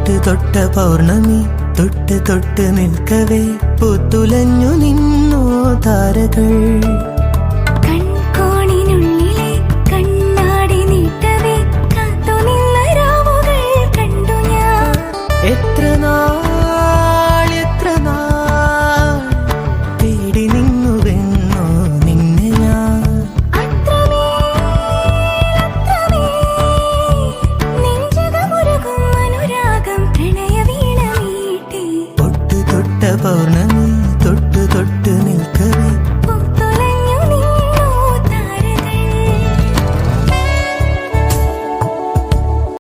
തൊട്ട് തൊട്ട പൗർണമി തൊട്ട് തൊട്ട് നിൽക്കവേ പൂത്തുലഞ്ഞു നിന്നോ താരകൾ. കൺകോണിനുള്ളിലെ കണ്ണാടി നീട്ടവേ കാത്തുനിന്ന രാവുകൾ കണ്ടു ഞാൻ. എത്ര നാൾ തേടി നിന്നുവെന്നോ നിന്നെ ഞാൻ. നെഞ്ചകമുരുകും അനുരാഗം പ്രണയ വീണ മീട്ടി. തൊട്ട് തൊട്ട പൗർണമി